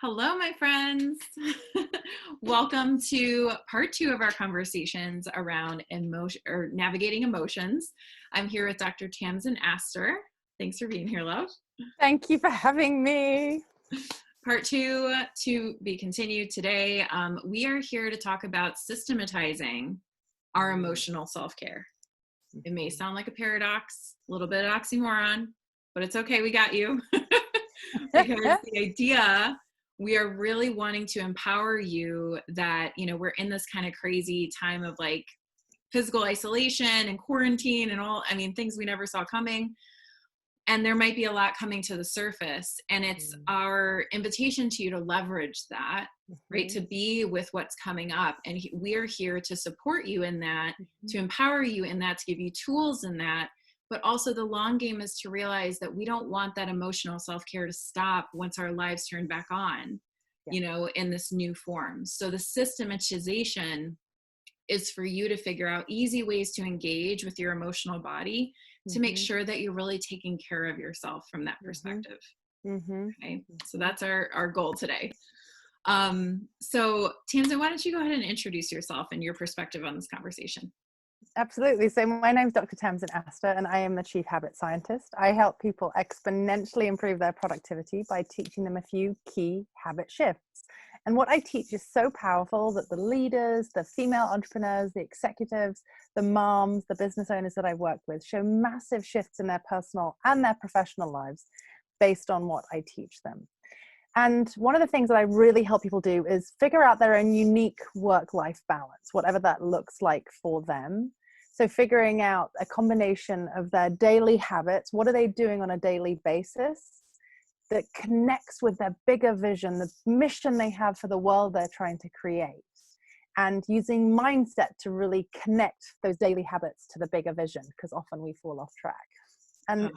Hello, my friends. Welcome to part 2 of our conversations around emotion or navigating emotions. I'm here with Dr. Tamsin Astor. Thanks for being here, love. Thank you for having me. Part 2 to be continued today. We are here to talk about systematizing our emotional self-care. It may sound like a paradox, a little bit of oxymoron, but it's okay. We got you. Because the idea, we are really wanting to empower you that, we're in this kind of crazy time of like physical isolation and quarantine and all, things we never saw coming. And there might be a lot coming to the surface. And it's our invitation to you to leverage that, right? To be with what's coming up. And we're here to support you in that, to empower you in that, to give you tools in that. But also the long game is to realize that we don't want that emotional self-care to stop once our lives turn back on, in this new form. So the systematization is for you to figure out easy ways to engage with your emotional body to make sure that you're really taking care of yourself from that perspective. Okay, so that's our goal today. So Tamsin, why don't you go ahead and introduce yourself and your perspective on this conversation? Absolutely. So my name is Dr. Tamsin Astor, and I am the Chief Habit Scientist. I help people exponentially improve their productivity by teaching them a few key habit shifts. And what I teach is so powerful that the leaders, the female entrepreneurs, the executives, the moms, the business owners that I work with show massive shifts in their personal and their professional lives based on what I teach them. And one of the things that I really help people do is figure out their own unique work-life balance, whatever that looks like for them. So figuring out a combination of their daily habits, what are they doing on a daily basis that connects with their bigger vision, the mission they have for the world they're trying to create, and using mindset to really connect those daily habits to the bigger vision, because often we fall off track. And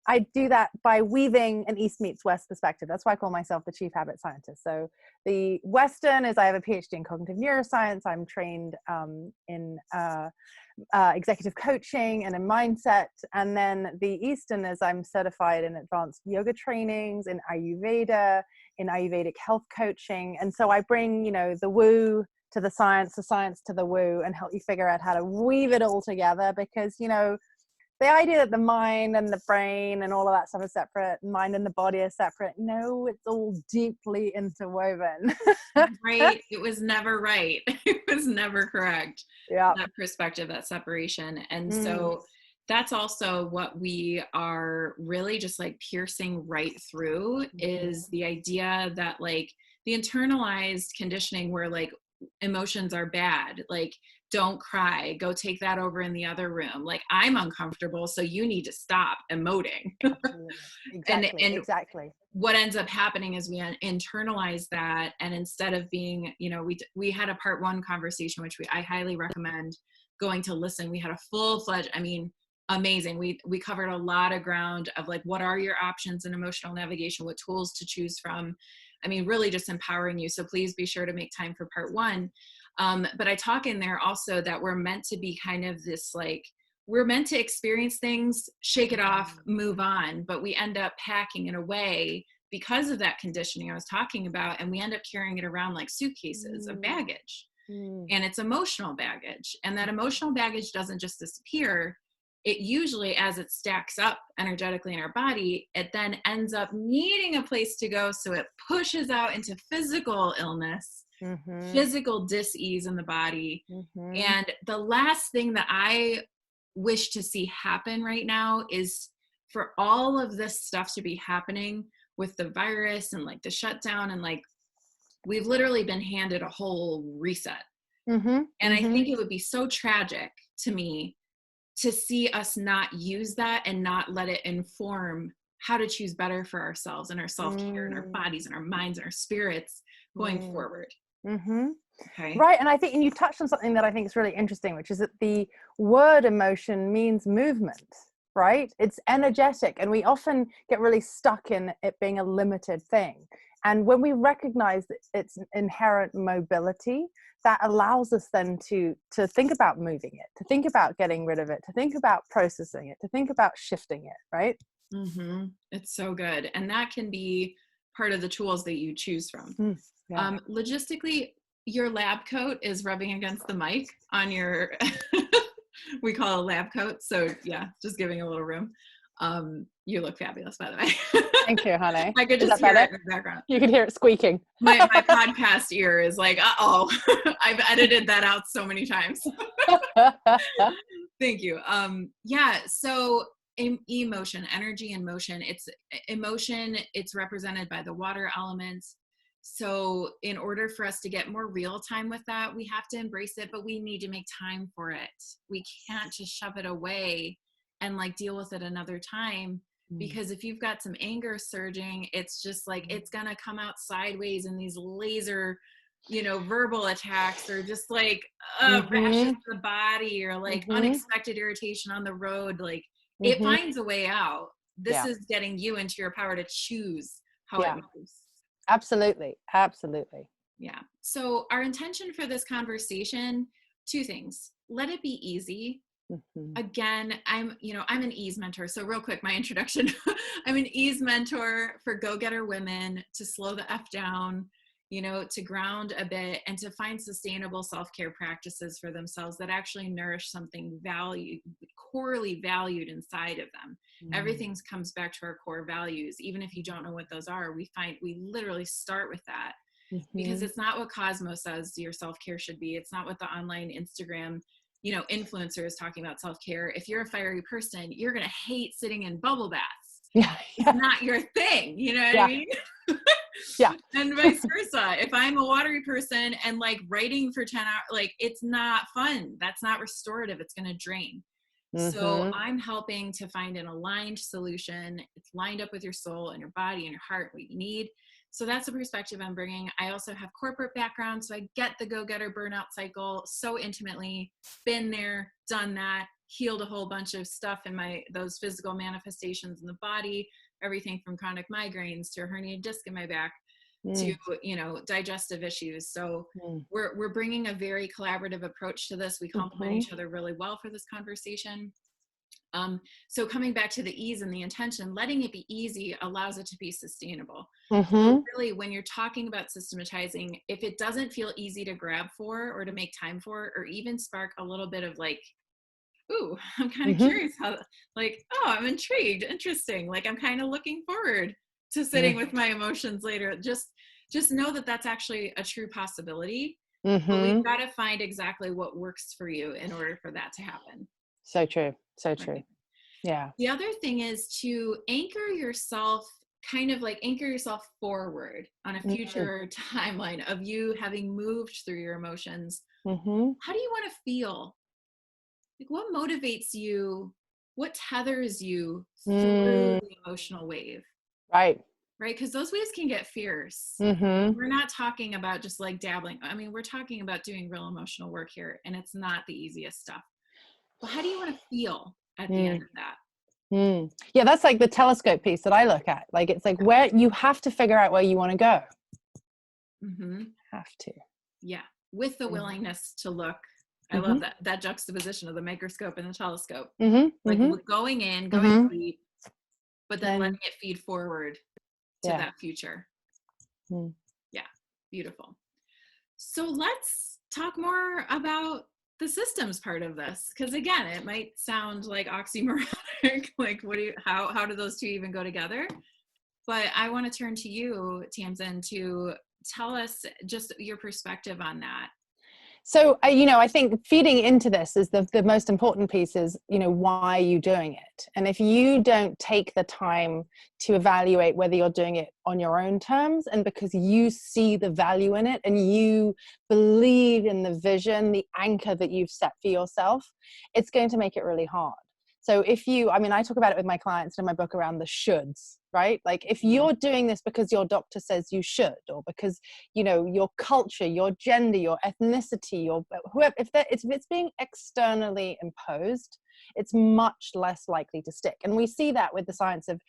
I do that by weaving an East meets West perspective. That's why I call myself the Chief Habit Scientist. So the Western is I have a PhD in cognitive neuroscience. I'm trained in executive coaching and in mindset. And then the Eastern is I'm certified in advanced yoga trainings, in Ayurveda, in Ayurvedic health coaching. And so I bring, the woo to the science to the woo, and help you figure out how to weave it all together, because, the idea that the mind and the brain and all of that stuff is separate, mind and the body are separate. No, it's all deeply interwoven. Right. It was never right. It was never correct. Yeah. That perspective, that separation. And so that's also what we are really just like piercing right through is the idea that like the internalized conditioning where like emotions are bad, like don't cry, go take that over in the other room, like I'm uncomfortable, so you need to stop emoting. Exactly. What ends up happening is we internalize that, and instead of being, we had a part 1 conversation which I highly recommend going to listen. We had a full-fledged, amazing, we covered a lot of ground of like what are your options in emotional navigation, what tools to choose from, really just empowering you. So please be sure to make time for part 1. But I talk in there also that we're meant to be kind of this, like, we're meant to experience things, shake it off, move on, but we end up packing it away because of that conditioning I was talking about. And we end up carrying it around like suitcases of baggage. And it's emotional baggage. And that emotional baggage doesn't just disappear. It usually, as it stacks up energetically in our body, it then ends up needing a place to go. So it pushes out into physical illness, physical dis-ease in the body. And the last thing that I wish to see happen right now is for all of this stuff to be happening with the virus and like the shutdown, and like we've literally been handed a whole reset. And I think it would be so tragic to me to see us not use that and not let it inform how to choose better for ourselves and our self-care and our bodies and our minds and our spirits going forward. Okay. Right. And I think, and you touched on something that I think is really interesting, which is that the word emotion means movement, right? It's energetic, and we often get really stuck in it being a limited thing. And when we recognize its inherent mobility, that allows us then to think about moving it, to think about getting rid of it, to think about processing it, to think about shifting it, right? It's so good. And that can be part of the tools that you choose from. Yeah. Logistically, your lab coat is rubbing against the mic on your, we call it a lab coat. So yeah, just giving a little room. You look fabulous, by the way. Thank you, honey. I could Is just that hear better? it in the background. You can hear it squeaking. My podcast ear is like, uh-oh. I've edited that out so many times. Thank you. Yeah, so emotion, energy and motion. It's emotion, it's represented by the water elements. So in order for us to get more real time with that, we have to embrace it, but we need to make time for it. We can't just shove it away and like deal with it another time. Because if you've got some anger surging, it's just like, it's going to come out sideways in these laser, verbal attacks, or just like rashes to the body, or like unexpected irritation on the road. Like it finds a way out. This is getting you into your power to choose how it moves. Absolutely. Absolutely. Yeah. So our intention for this conversation, two things. Let it be easy. Again, I'm an ease mentor. So real quick, my introduction, I'm an ease mentor for go-getter women to slow the F down, to ground a bit and to find sustainable self-care practices for themselves that actually nourish something corely valued inside of them. Everything comes back to our core values. Even if you don't know what those are, we literally start with that. Because it's not what Cosmo says your self-care should be. It's not what the online Instagram influencers talking about self-care. If you're a fiery person, you're going to hate sitting in bubble baths. It's not your thing. You know what I mean? Yeah. And vice versa. If I'm a watery person and like writing for 10 hours, like it's not fun. That's not restorative. It's going to drain. So I'm helping to find an aligned solution. It's lined up with your soul and your body and your heart, what you need. So that's the perspective I'm bringing. I also have corporate background, so I get the go-getter burnout cycle so intimately, been there, done that, healed a whole bunch of stuff in those physical manifestations in the body, everything from chronic migraines to a herniated disc in my back to, digestive issues. So we're bringing a very collaborative approach to this. We complement each other really well for this conversation. So coming back to the ease and the intention, letting it be easy allows it to be sustainable. So really, when you're talking about systematizing, if it doesn't feel easy to grab for or to make time for, or even spark a little bit of like, ooh, I'm kind of curious how, like, oh, I'm intrigued, interesting. Like I'm kind of looking forward to sitting with my emotions later. Just know that that's actually a true possibility. But we've got to find exactly what works for you in order for that to happen. So true. So true. Right. Yeah. The other thing is to anchor yourself forward on a future timeline of you having moved through your emotions. How do you want to feel? Like what motivates you? What tethers you through the emotional wave? Right? Because those waves can get fierce. We're not talking about just like dabbling. I mean, we're talking about doing real emotional work here, and it's not the easiest stuff. But how do you want to feel at the end of that? Yeah, that's like the telescope piece that I look at. Like, it's like where you have to figure out where you want to go. Have to. Yeah. With the willingness to look. I love that juxtaposition of the microscope and the telescope. Like going deep, but then letting it feed forward to that future. Yeah. Beautiful. So let's talk more about the systems part of this, because again, it might sound like oxymoronic. Like, how do those two even go together? But I want to turn to you, Tamsin, to tell us just your perspective on that. So, I think feeding into this is the most important piece is, why are you doing it? And if you don't take the time to evaluate whether you're doing it on your own terms and because you see the value in it and you believe in the vision, the anchor that you've set for yourself, it's going to make it really hard. So I talk about it with my clients in my book around the shoulds, right? Like if you're doing this because your doctor says you should, or because, your culture, your gender, your ethnicity, or whoever, if it's being externally imposed, it's much less likely to stick. And we see that with the science of,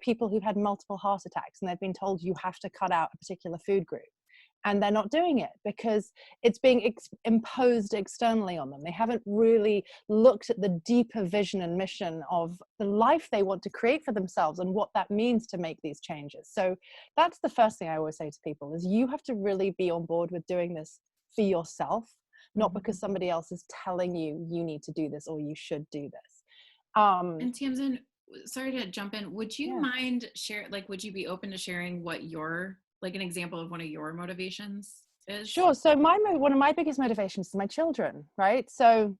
people who've had multiple heart attacks and they've been told you have to cut out a particular food group. and they're not doing it because it's being imposed externally on them. They haven't really looked at the deeper vision and mission of the life they want to create for themselves and what that means to make these changes. So that's the first thing I always say to people, is you have to really be on board with doing this for yourself, not because somebody else is telling you you need to do this or you should do this. And Tamsin, sorry to jump in. Would you Yeah. mind would you be open to sharing what your, like an example of one of your motivations is? Sure. So one of my biggest motivations is my children, right? So,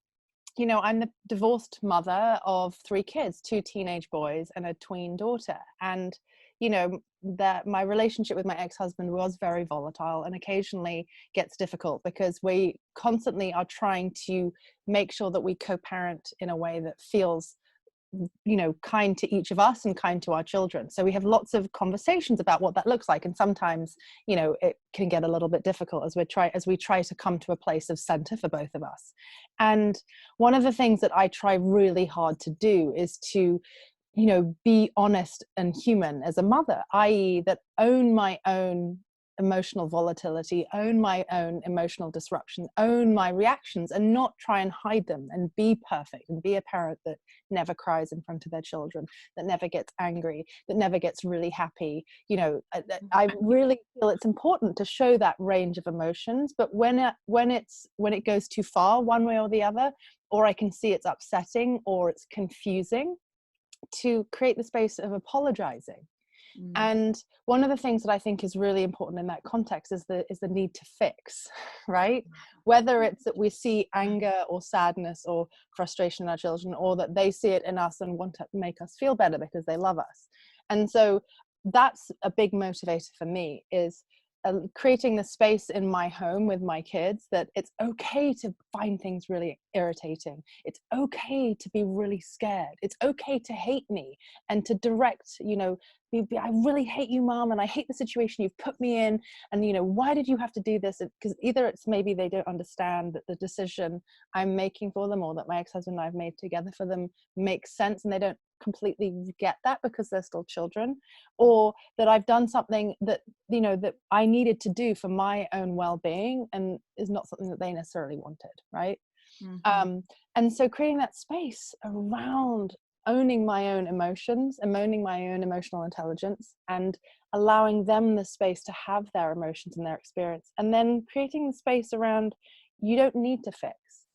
you know, I'm the divorced mother of 3 kids, 2 teenage boys and a tween daughter. And, you know, that my relationship with my ex-husband was very volatile and occasionally gets difficult because we constantly are trying to make sure that we co-parent in a way that feels, you know, kind to each of us and kind to our children. So we have lots of conversations about what that looks like, and sometimes, you know, it can get a little bit difficult as we try to come to a place of center for both of us. And one of the things that I try really hard to do is to, you know, be honest and human as a mother, i.e. that own my own emotional volatility, own my own emotional disruption, own my reactions, and not try and hide them and be perfect and be a parent that never cries in front of their children, that never gets angry, that never gets really happy. You know, I really feel it's important to show that range of emotions, but when it goes too far one way or the other, or I can see it's upsetting or it's confusing, to create the space of apologizing. And one of the things that I think is really important in that context is the need to fix, right? Whether it's that we see anger or sadness or frustration in our children, or that they see it in us and want to make us feel better because they love us. And so that's a big motivator for me, is creating the space in my home with my kids that it's okay to find things really irritating. It's okay to be really scared. It's okay to hate me and to direct, you know, I really hate you, Mom, and I hate the situation you've put me in. And, you know, why did you have to do this? Because either it's maybe they don't understand that the decision I'm making for them, or that my ex-husband and I have made together for them, makes sense, and they don't completely get that because they're still children, or that I've done something that, you know, that I needed to do for my own well-being and is not something that they necessarily wanted, right? And so creating that space around owning my own emotions and owning my own emotional intelligence, and allowing them the space to have their emotions and their experience, and then creating the space around, you don't need to fix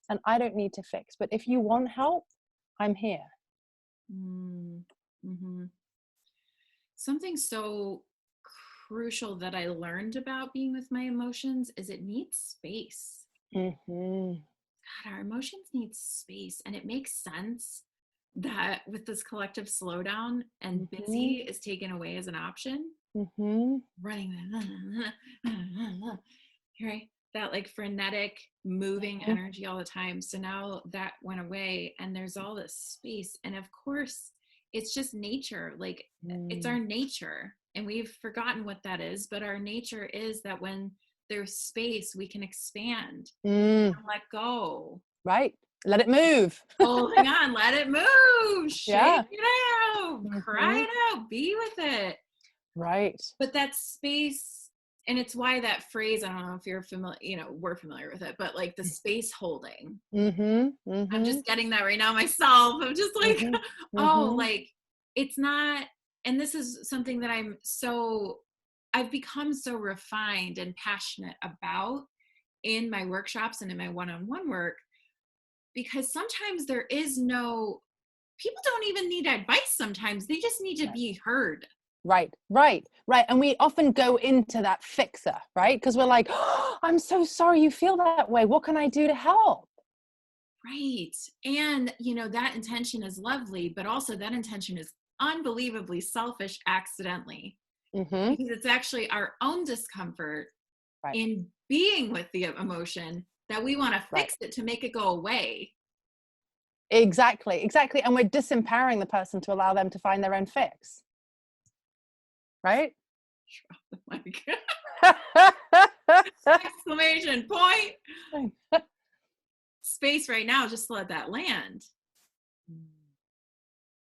and I don't need to fix, but if you want help, I'm here. Something so crucial that I learned about being with my emotions is it needs space. God, our emotions need space, and it makes sense that with this collective slowdown and busy is taken away as an option. Running right, that like frenetic moving energy all the time. So now that went away and there's all this space, and of course it's just nature. Like it's our nature, and we've forgotten what that is, but our nature is that when there's space we can expand and let go, right? Let it move. holding on, let it move, shake it out, cry Mm-hmm. it out, be with it. Right. But that space, and it's why that phrase, I don't know if you're familiar, you know, we're familiar with it, but like the space holding. I'm just getting that right now myself. I'm just like, oh, like it's not, and this is something that I've become so refined and passionate about in my workshops and in my one-on-one work, because sometimes there is no, people don't even need advice. Sometimes they just need to be heard. Right. And we often go into that fixer, right? Because we're like, oh, I'm so sorry you feel that way. What can I do to help? Right. And, you know, that intention is lovely, but also that intention is unbelievably selfish accidentally, because it's actually our own discomfort in being with the emotion that we want to fix it to make it go away. Exactly. And we're disempowering the person to allow them to find their own fix. Right? Exclamation point. Space right now, just to let that land.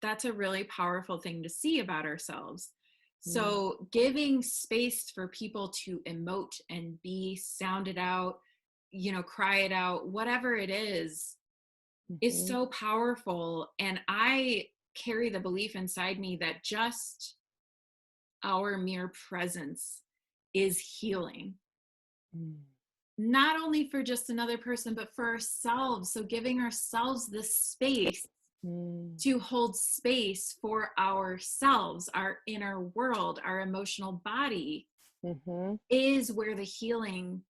That's a really powerful thing to see about ourselves. So giving space for people to emote and be sounded out, cry it out, whatever it is so powerful. And I carry the belief inside me that just our mere presence is healing. Not only for just another person, but for ourselves. So giving ourselves the space to hold space for ourselves, our inner world, our emotional body is where the healing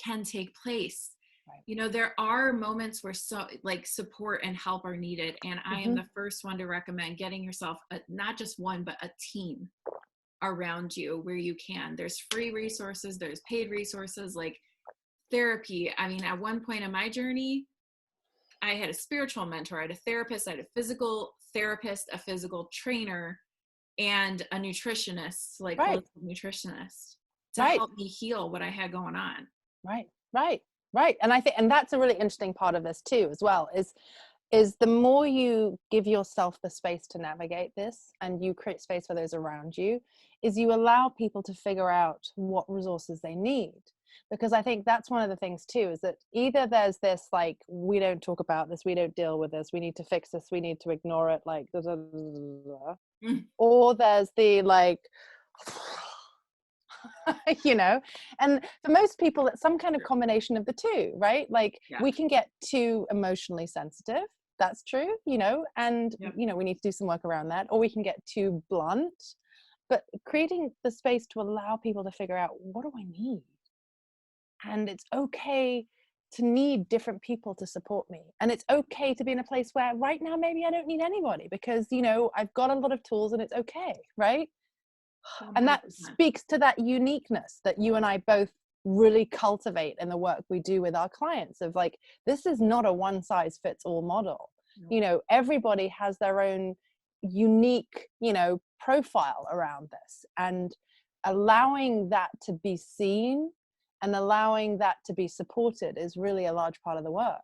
can take place. Right. There are moments where support and help are needed. And I am the first one to recommend getting yourself not just one, but a team around you where you can. There's free resources, there's paid resources like therapy. I mean, at one point in my journey, I had a spiritual mentor, I had a therapist, I had a physical therapist, a physical trainer, and a nutritionist, like holistic nutritionist, to help me heal what I had going on. Right. And I think, and that's a really interesting part of this too, as well, is the more you give yourself the space to navigate this and you create space for those around you, is you allow people to figure out what resources they need. Because I think that's one of the things too, is that either there's this, like, we don't talk about this, we don't deal with this, we need to fix this, we need to ignore it, like, or there's the, like, and for most people it's some kind of combination of the two, right? Like, we can get too emotionally sensitive, that's true, and we need to do some work around that, or we can get too blunt. But creating the space to allow people to figure out, what do I need? And it's okay to need different people to support me, and it's okay to be in a place where right now maybe I don't need anybody, because I've got a lot of tools and it's okay, right? 100%. And that speaks to that uniqueness that you and I both really cultivate in the work we do with our clients, of like, this is not a one size fits all model. Everybody has their own unique profile around this, and allowing that to be seen and allowing that to be supported is really a large part of the work.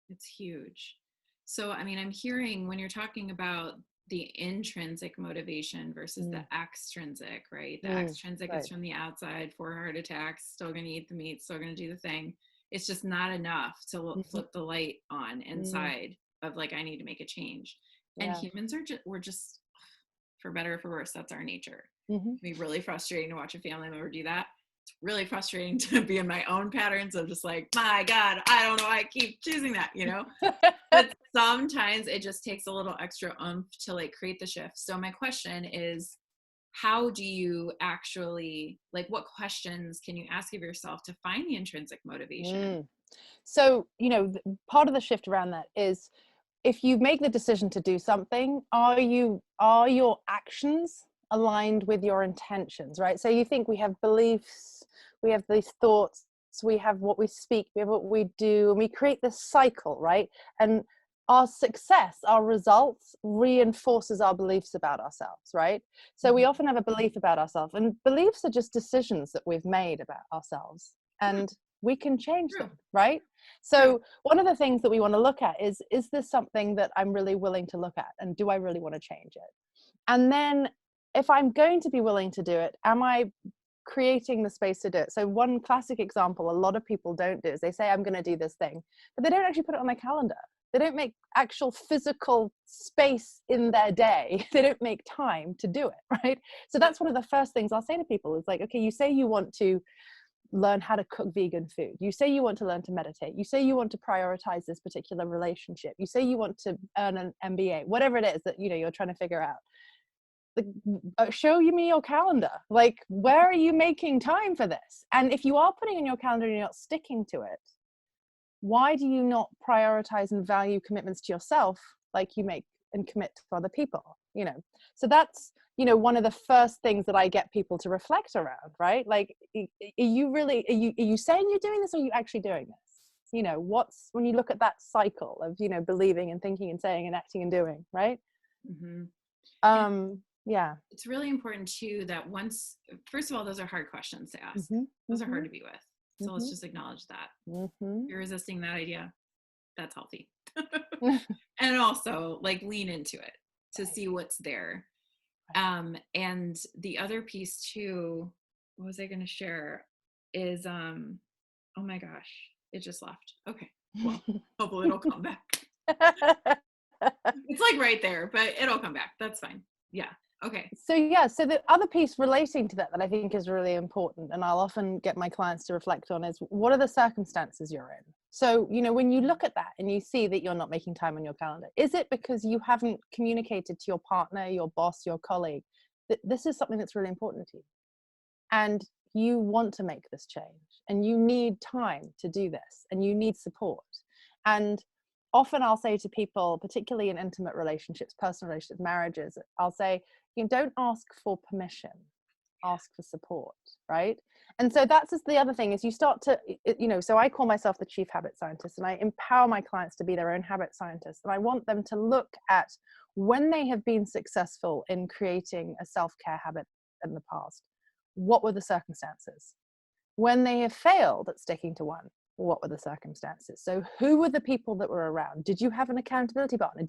It's huge. So I mean, I'm hearing when you're talking about the intrinsic motivation versus the extrinsic, right? The extrinsic is from the outside, for heart attacks, still going to eat the meat, still going to do the thing. It's just not enough to flip the light on inside of like, I need to make a change. And humans we're just, for better or for worse, that's our nature. It can be really frustrating to watch a family member do that. It's really frustrating to be in my own patterns of just like, my God, I don't know why I keep choosing that, But sometimes it just takes a little extra oomph to like create the shift. So my question is, how do you actually, like, what questions can you ask of yourself to find the intrinsic motivation? So, part of the shift around that is, if you make the decision to do something, are your actions aligned with your intentions, right? So you think, we have beliefs, we have these thoughts, we have what we speak, we have what we do, and we create this cycle, right? And our success, our results, reinforces our beliefs about ourselves, right? So we often have a belief about ourselves, and beliefs are just decisions that we've made about ourselves, and we can change them, right? So one of the things that we want to look at is this something that I'm really willing to look at, and do I really want to change it? And then, if I'm going to be willing to do it, am I creating the space to do it? So one classic example a lot of people don't do is they say, I'm going to do this thing, but they don't actually put it on their calendar. They don't make actual physical space in their day. They don't make time to do it, right? So that's one of the first things I'll say to people is like, okay, you say you want to learn how to cook vegan food. You say you want to learn to meditate. You say you want to prioritize this particular relationship. You say you want to earn an MBA, whatever it is that you're trying to figure out. Show me your calendar. Like, where are you making time for this? And if you are putting in your calendar and you're not sticking to it, why do you not prioritize and value commitments to yourself like you make and commit to other people? So that's one of the first things that I get people to reflect around, right? Like, are you saying you're doing this, or are you actually doing this? What's, when you look at that cycle of believing and thinking and saying and acting and doing, right? Yeah. It's really important too that first of all, those are hard questions to ask. Those are hard to be with. So let's just acknowledge that. You're resisting that idea. That's healthy. And also, like, lean into it to see what's there. And the other piece too, what was I going to share is, oh my gosh, it just left. Okay. Well, hopefully it'll come back. It's like right there, but it'll come back. That's fine. Yeah. Okay. So yeah, so the other piece relating to that I think is really important, and I'll often get my clients to reflect on, is what are the circumstances you're in? So, when you look at that and you see that you're not making time on your calendar, is it because you haven't communicated to your partner, your boss, your colleague, that this is something that's really important to you? And you want to make this change, and you need time to do this, and you need support. And often I'll say to people, particularly in intimate relationships, personal relationships, marriages, I'll say, don't ask for permission, ask for support, right? And so that's just the other thing, is you start to, so I call myself the chief habit scientist, and I empower my clients to be their own habit scientists. And I want them to look at when they have been successful in creating a self-care habit in the past, what were the circumstances? When they have failed at sticking to one, what were the circumstances? So who were the people that were around? Did you have an accountability partner?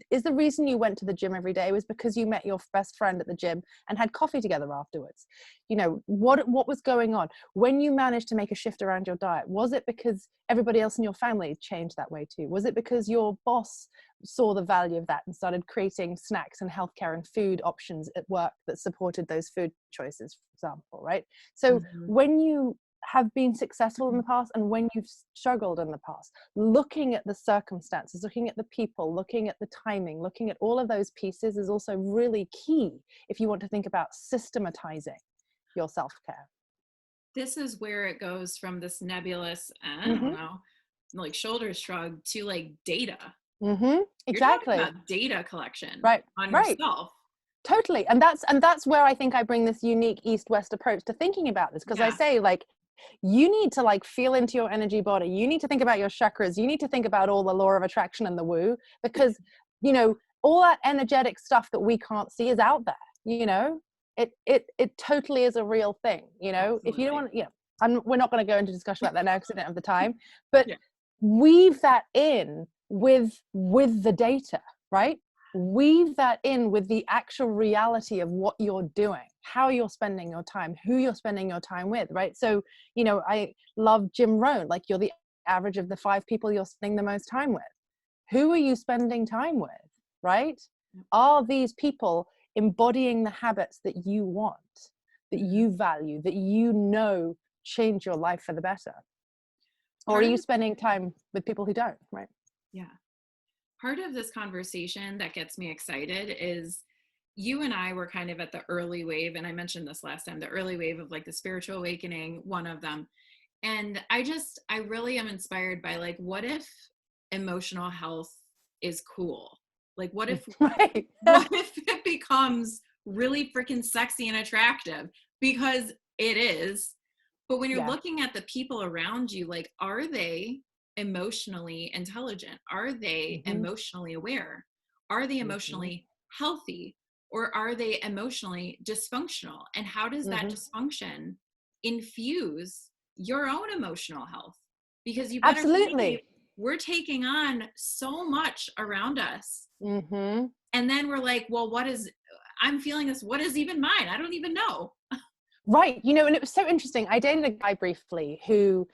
Is the reason you went to the gym every day was because you met your best friend at the gym and had coffee together afterwards? What was going on? When you managed to make a shift around your diet, was it because everybody else in your family changed that way too? Was it because your boss saw the value of that and started creating snacks and healthcare and food options at work that supported those food choices, for example, right? So when you have been successful in the past and when you've struggled in the past, looking at the circumstances, looking at the people, looking at the timing, looking at all of those pieces is also really key if you want to think about systematizing your self-care. This is where it goes from this nebulous, I don't know, like shoulder shrug to like data. Exactly. You're talking about data collection on Right. yourself. Totally. And that's where I think I bring this unique East-West approach to thinking about this, because I say, like, you need to like feel into your energy body. You need to think about your chakras. You need to think about all the law of attraction and the woo, because, all that energetic stuff that we can't see is out there. It totally is a real thing. Absolutely. If you don't want to, we're not going to go into discussion about that now because I don't have the time, but weave that in with the data, right? Weave that in with the actual reality of what you're doing, how you're spending your time, who you're spending your time with, right? So, I love Jim Rohn, like, you're the average of the 5 people you're spending the most time with. Who are you spending time with, right? Are these people embodying the habits that you want, that you value, that change your life for the better? Or are you spending time with people who don't, right? Yeah. Part of this conversation that gets me excited is you and I were kind of at the early wave, and I mentioned this last time, the early wave of like the spiritual awakening, one of them. And I really am inspired by, like, what if emotional health is cool? Like, what if what if it becomes really freaking sexy and attractive? Because it is. But when you're looking at the people around you, like, are they emotionally intelligent? Are they emotionally aware? Are they emotionally healthy? Or are they emotionally dysfunctional? And how does that dysfunction infuse your own emotional health? Because you better believe we're taking on so much around us. And then we're like, well, I'm feeling this. What is even mine? I don't even know. Right. And it was so interesting. I dated a guy briefly who,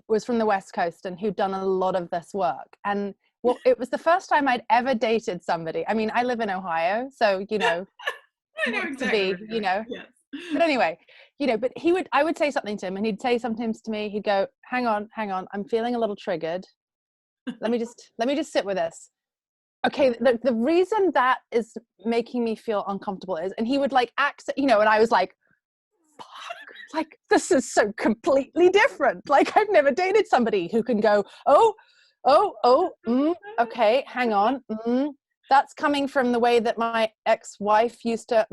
was from the West Coast and who'd done a lot of this work. And it was the first time I'd ever dated somebody. I mean, I live in Ohio, so, I know exactly. Yes. But anyway, but I would say something to him and he'd say something to me. He'd go, hang on. I'm feeling a little triggered. Let me just sit with this. Okay. The reason that is making me feel uncomfortable is, and he would like act, and I was like, like, this is so completely different. Like, I've never dated somebody who can go, okay, hang on. That's coming from the way that my ex-wife used to,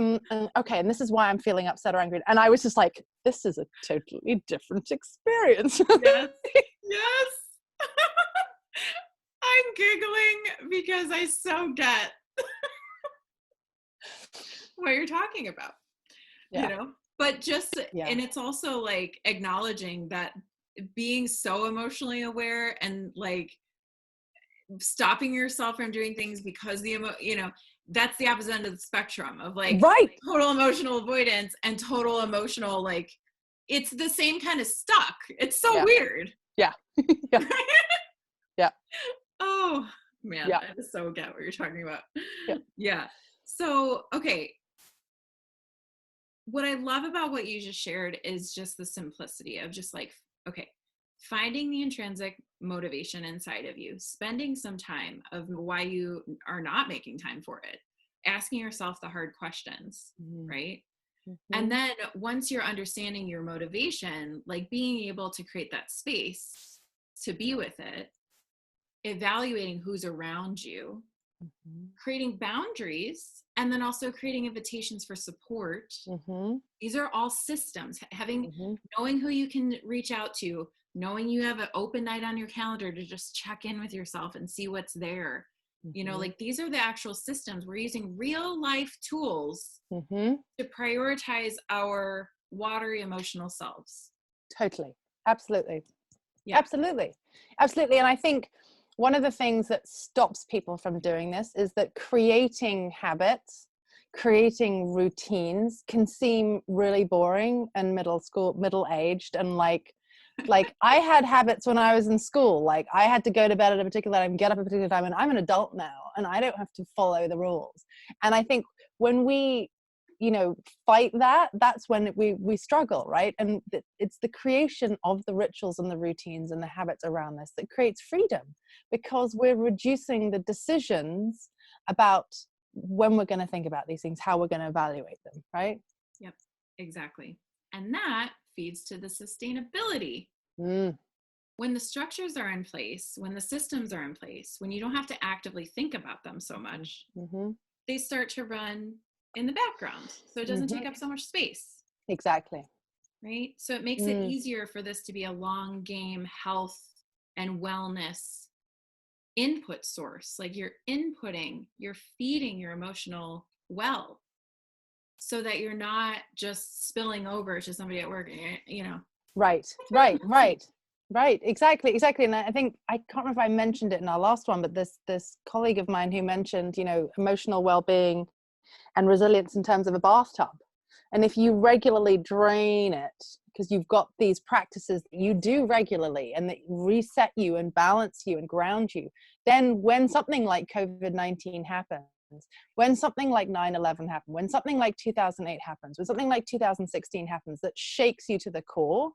okay, and this is why I'm feeling upset or angry. And I was just like, this is a totally different experience. Yes. I'm giggling because I so get what you're talking about, but and it's also like acknowledging that being so emotionally aware and like stopping yourself from doing things because that's the opposite end of the spectrum of like Right. total emotional avoidance and total emotional, like it's the same kind of stuck. It's so weird. Yeah. Yeah. Yeah. Oh man, Yeah. I just so get what you're talking about. Yeah. Yeah. So, okay. What I love about what you just shared is just the simplicity of just like, okay, finding the intrinsic motivation inside of you, spending some time of why you are not making time for it, asking yourself the hard questions, right? And then once you're understanding your motivation, like being able to create that space to be with it, evaluating who's around you, creating boundaries, and then also creating invitations for support. These are all systems. Knowing who you can reach out to, knowing you have an open night on your calendar to just check in with yourself and see what's there. You know, like these are the actual systems. We're using real life tools to prioritize our watery emotional selves. Totally. Absolutely. Yeah. Absolutely. Absolutely. And I think one of the things that stops people from doing this is that creating habits, creating routines can seem really boring and middle-aged, and like I had habits when I was in school. Like I had to go to bed at a particular time, get up at a particular time, and I'm an adult now and I don't have to follow the rules. And I think when we, you know, fight that, that's when we struggle, right? And it's the creation of the rituals and the routines and the habits around this that creates freedom, because we're reducing the decisions about when we're going to think about these things, how we're going to evaluate them, right? Yep, exactly. And that feeds to the sustainability. When the structures are in place, when the systems are in place, when you don't have to actively think about them so much, they start to run in the background. So it doesn't take up so much space. Exactly. Right? So it makes it easier for this to be a long game health and wellness input source. Like you're inputting, you're feeding your emotional well, so that you're not just spilling over to somebody at work, you know. Right. Exactly. And I think, I can't remember if I mentioned it in our last one, but this colleague of mine who mentioned, you know, emotional well-being and resilience in terms of a bathtub. And if you regularly drain it, because you've got these practices that you do regularly and that reset you and balance you and ground you, then when something like COVID-19 happens, when something like 9/11 happened, when something like 2008 happens, when something like 2016 happens that shakes you to the core,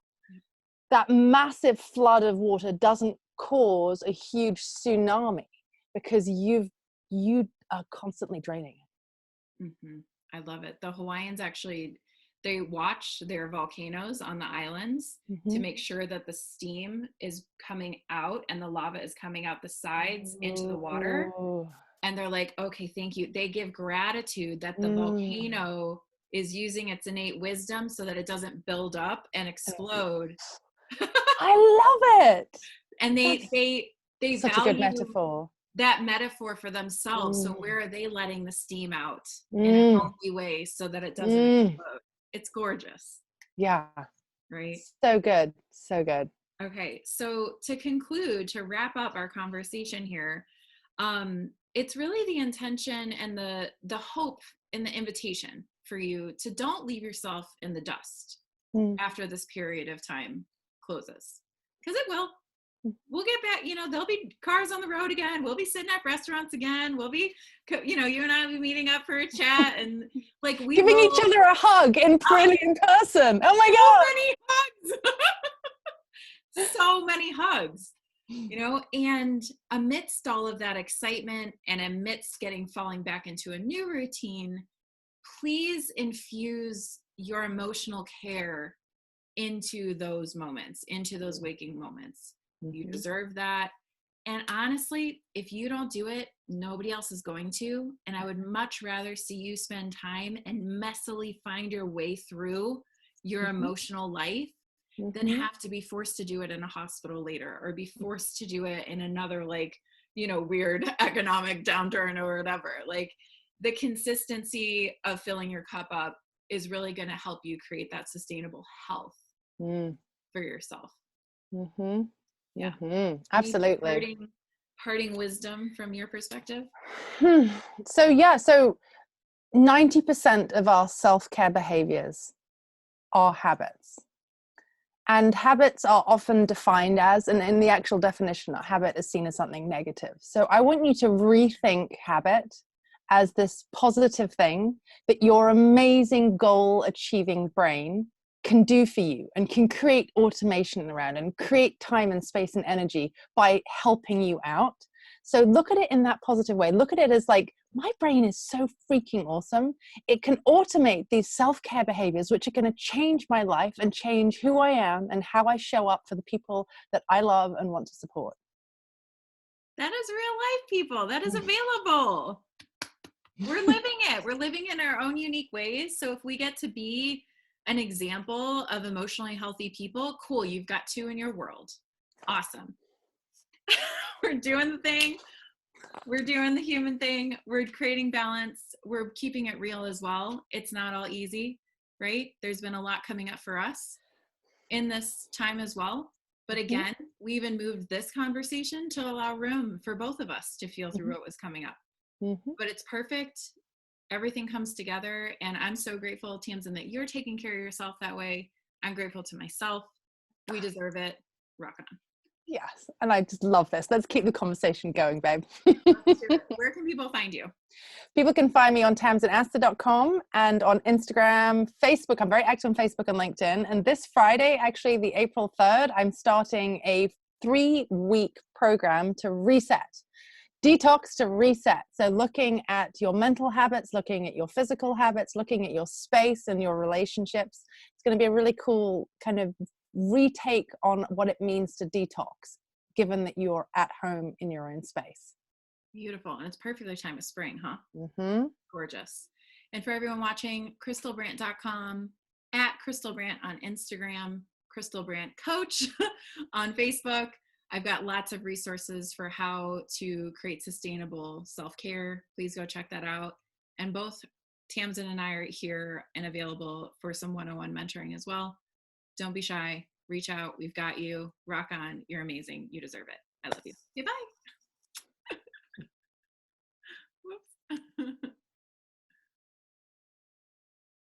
that massive flood of water doesn't cause a huge tsunami, because you are constantly draining it. I love it. The Hawaiians actually, they watch their volcanoes on the islands to make sure that the steam is coming out and the lava is coming out the sides into the water. And they're like, okay, thank you. They give gratitude that the volcano is using its innate wisdom so that it doesn't build up and explode. I love it. And they Such value a good metaphor. that metaphor for themselves. So where are they letting the steam out in a healthy way so that it doesn't explode? It's gorgeous. Yeah. Right. So good. So good. Okay. So to conclude, to wrap up our conversation here, it's really the intention and the hope and the invitation for you to don't leave yourself in the dust after this period of time closes, because it will. We'll get back, you know, there'll be cars on the road again. We'll be sitting at restaurants again. We'll be, you know, you and I will be meeting up for a chat and like we giving each other a hug in person. Oh my God. Many hugs. So many hugs, you know, and amidst all of that excitement and amidst falling back into a new routine, please infuse your emotional care into those moments, into those waking moments. You deserve that. And honestly, if you don't do it, nobody else is going to. And I would much rather see you spend time and messily find your way through your emotional life than have to be forced to do it in a hospital later, or be forced to do it in another, like, you know, weird economic downturn or whatever. Like, the consistency of filling your cup up is really going to help you create that sustainable health for yourself. Yeah. Absolutely. parting wisdom from your perspective? So 90% of our self-care behaviors are habits. And habits are often defined as, and in the actual definition, a habit is seen as something negative. So I want you to rethink habit as this positive thing that your amazing goal achieving brain can do for you and can create automation around and create time and space and energy by helping you out. So look at it in that positive way. Look at it as like, my brain is so freaking awesome. It can automate these self-care behaviors, which are going to change my life and change who I am and how I show up for the people that I love and want to support. That is real life, people. That is available. We're living it. We're living in our own unique ways. So if we get to be an example of emotionally healthy people, cool. You've got two in your world. Awesome. We're doing the thing. We're doing the human thing. We're creating balance. We're keeping it real as well. It's not all easy, right? There's been a lot coming up for us in this time as well. But again, we even moved this conversation to allow room for both of us to feel through what was coming up. But it's perfect. Everything comes together. And I'm so grateful, Tamsin, that you're taking care of yourself that way. I'm grateful to myself. We deserve it. Rock on. Yes. And I just love this. Let's keep the conversation going, babe. Where can people find you? People can find me on tamsinasta.com and on Instagram, Facebook. I'm very active on Facebook and LinkedIn. And this Friday, actually, the April 3rd, I'm starting a 3-week program to reset. Detox to reset. So looking at your mental habits, looking at your physical habits, looking at your space and your relationships. It's going to be a really cool kind of retake on what it means to detox, given that you're at home in your own space. Beautiful. And it's perfectly time of spring, huh? Gorgeous. And for everyone watching, krystalbrandt.com, at Krystal Brandt on Instagram, Krystal Brandt Coach on Facebook. I've got lots of resources for how to create sustainable self-care. Please go check that out. And both Tamsin and I are here and available for some one-on-one mentoring as well. Don't be shy. Reach out. We've got you. Rock on. You're amazing. You deserve it. I love you. Goodbye.